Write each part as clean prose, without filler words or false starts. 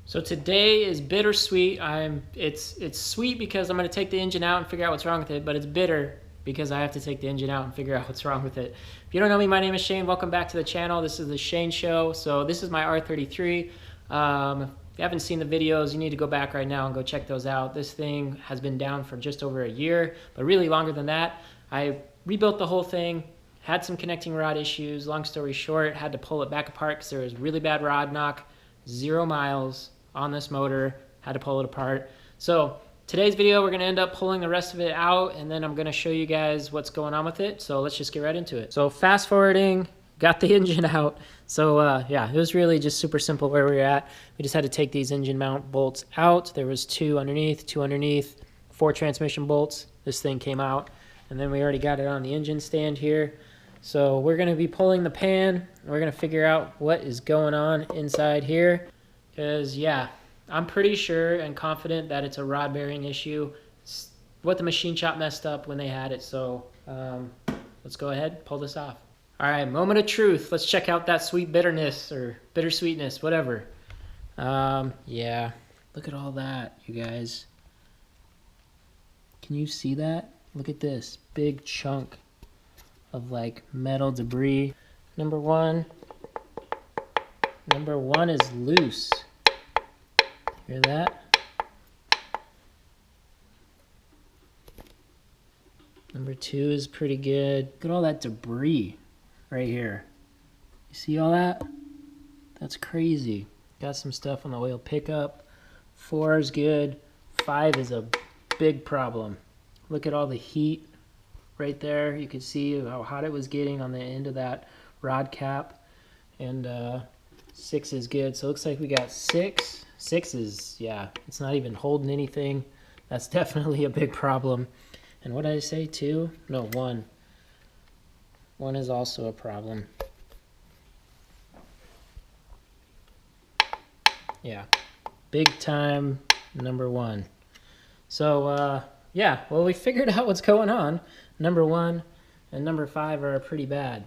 So today is bittersweet. It's sweet because I'm going to take the engine out and figure out what's wrong with it, but it's bitter because I have to take the engine out and figure out what's wrong with it. If you don't know me, my name is Shane. Welcome back to the channel. This is the Shane Show. So this is my R33. If you haven't seen the videos, you need to go back right now and go check those out. This thing has been down for just over a year, but really longer than that. I rebuilt the whole thing, had some connecting rod issues. Long story short, had to pull it back apart because there was really bad rod knock, 0 miles on this motor, had to pull it apart. So today's video, we're gonna end up pulling the rest of it out, and then I'm gonna show you guys what's going on with it. So let's just get right into it. So fast forwarding, got the engine out. So yeah, it was really just super simple where we were at. We just had to take these engine mount bolts out. There was two underneath, 4 transmission bolts. This thing came out, and then we already got it on the engine stand here. So we're gonna be pulling the pan. We're gonna figure out what is going on inside here. Because, yeah, I'm pretty sure and confident that it's a rod bearing issue. It's what the machine shop messed up when they had it. So let's go ahead, pull this off. All right, moment of truth. Let's check out that sweet bitterness or bittersweetness, whatever. Yeah, look at all that, you guys. Can you see that? Look at this big chunk of like metal debris. Number one is loose. Hear that? Number 2 is pretty good. Look at all that debris right here. You see all that? That's crazy. Got some stuff on the oil pickup. 4 is good. 5 is a big problem. Look at all the heat right there. You can see how hot it was getting on the end of that rod cap. And 6 is good. So it looks like we got 6. 6 is, yeah, it's not even holding anything. That's definitely a big problem. And what did I say, 2? No, 1. 1 is also a problem. Yeah, big time number 1. So, yeah, well, we figured out what's going on. Number 1 and number 5 are pretty bad.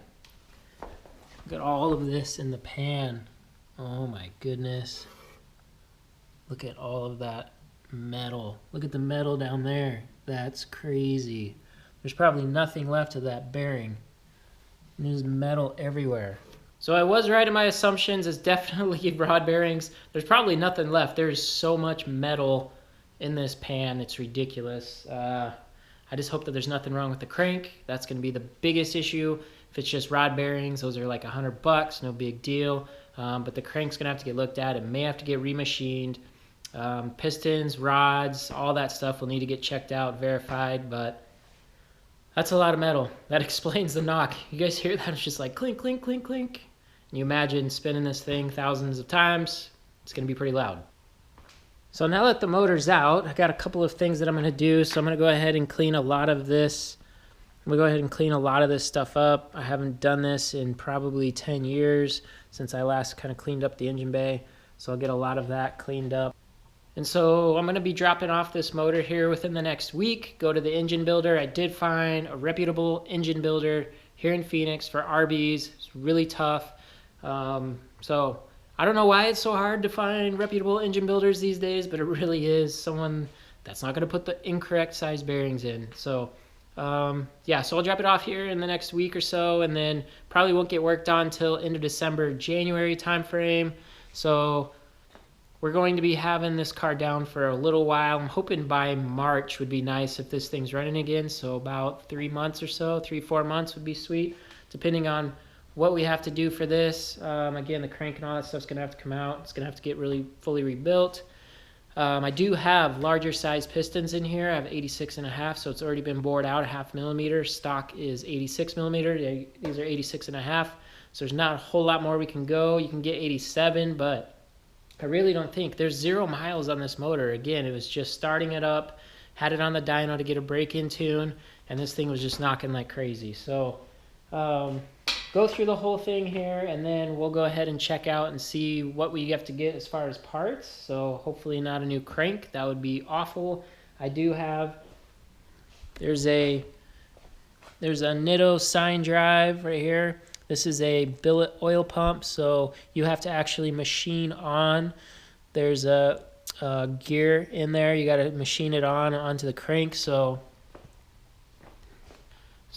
Look at all of this in the pan. Oh my goodness. Look at all of that metal. Look at the metal down there. That's crazy. There's probably nothing left of that bearing. There's metal everywhere. So I was right in my assumptions. It's definitely rod bearings. There's probably nothing left. There's so much metal in this pan. It's ridiculous. I just hope that there's nothing wrong with the crank. That's going to be the biggest issue. If it's just rod bearings, those are like $100, no big deal. But the crank's going to have to get looked at. It may have to get remachined. Pistons, rods, all that stuff will need to get checked out, verified, but that's a lot of metal. That explains the knock. You guys hear that? It's just like clink, clink, clink, clink. And you imagine spinning this thing thousands of times, it's going to be pretty loud. So now that the motor's out, I got a couple of things that I'm going to do. So I'm going to go ahead and clean a lot of this. I'm going to go ahead and clean a lot of this stuff up. I haven't done this in probably 10 years since I last kind of cleaned up the engine bay. So I'll get a lot of that cleaned up. And so I'm going to be dropping off this motor here within the next week. Go to the engine builder. I did find a reputable engine builder here in Phoenix for RBs. It's really tough. So I don't know why it's so hard to find reputable engine builders these days, but it really is someone that's not going to put the incorrect size bearings in. So yeah, so I'll drop it off here in the next week or so, and then probably won't get worked on till end of December, January timeframe. So we're going to be having this car down for a little while. I'm hoping by March would be nice if this thing's running again. So about 3 months or so, 3-4 months would be sweet, depending on what we have to do for this. Again, the crank and all that stuff's going to have to come out. It's going to have to get really fully rebuilt. I do have larger size pistons in here. I have 86.5, so it's already been bored out a 0.5 millimeter. Stock is 86 millimeter. These are 86.5, so there's not a whole lot more we can go. You can get 87, but I really don't think. There's 0 miles on this motor. Again, it was just starting it up, had it on the dyno to get a break-in tune, and this thing was just knocking like crazy. So go through the whole thing here, and then we'll go ahead and check out and see what we have to get as far as parts. So hopefully not a new crank. That would be awful. I do have, there's a Nitto sine drive right here. This is a billet oil pump, so you have to actually machine on there's a gear in there. You got to machine it onto the crank. So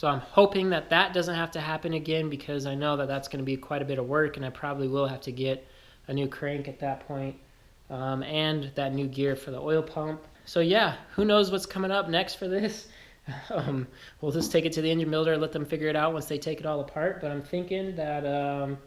I'm hoping that doesn't have to happen again, because I know that that's going to be quite a bit of work, and I probably will have to get a new crank at that point, and that new gear for the oil pump. So yeah, who knows what's coming up next for this. We'll just take it to the engine builder, let them figure it out once they take it all apart. But I'm thinking that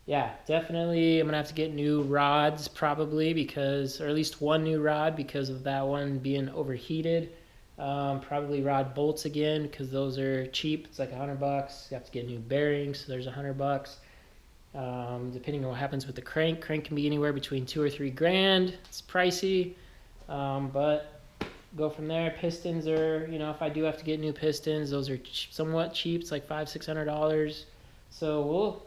yeah, definitely I'm gonna have to get new rods probably, because, or at least one new rod, because of that one being overheated. Probably rod bolts again, because those are cheap. It's like $100. You have to get new bearings, so there's $100. Depending on what happens with the crank can be anywhere between $2 or $3 grand. It's pricey, but go from there. Pistons are, you know, if I do have to get new pistons, those are somewhat cheap. It's like $500-600. So we'll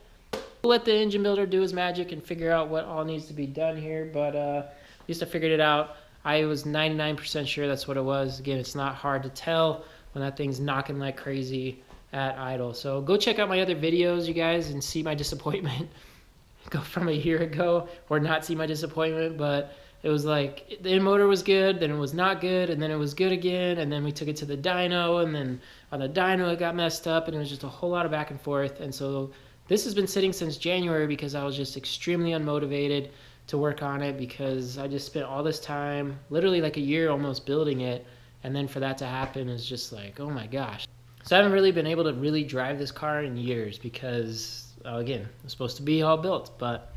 let the engine builder do his magic and figure out what all needs to be done here. But at least I figured it out. I was 99% sure that's what it was. Again, it's not hard to tell when that thing's knocking like crazy at idle. So go check out my other videos, you guys, and see my disappointment. Go from a year ago, or not see my disappointment. But it was like the motor was good, then it was not good, and then it was good again, and then we took it to the dyno, and then on the dyno it got messed up, and it was just a whole lot of back and forth. And so this has been sitting since January, because I was just extremely unmotivated to work on it, because I just spent all this time, literally like a year almost, building it, and then for that to happen is just like, oh my gosh. So I haven't really been able to really drive this car in years, because again, it's supposed to be all built. But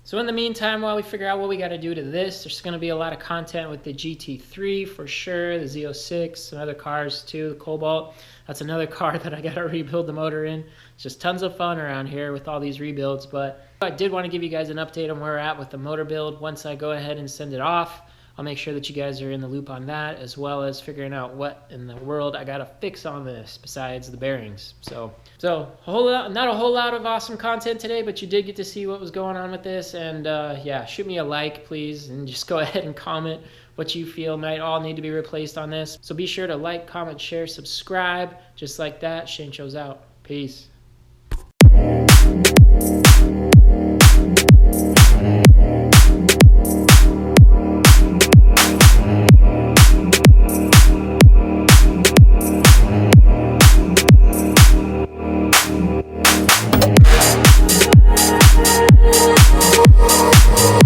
so in the meantime, while we figure out what we got to do to this, there's going to be a lot of content with the GT3 for sure, the Z06, some other cars too, the Cobalt. That's another car that I got to rebuild the motor in. It's just tons of fun around here with all these rebuilds. But I did want to give you guys an update on where we're at with the motor build. Once I go ahead and send it off, I'll make sure that you guys are in the loop on that, as well as figuring out what in the world I got to fix on this besides the bearings. So not a whole lot of awesome content today, but you did get to see what was going on with this. And yeah, shoot me a like, please, and just go ahead and comment what you feel might all need to be replaced on this. So be sure to like, comment, share, subscribe, just like that. Shane shows out. Peace.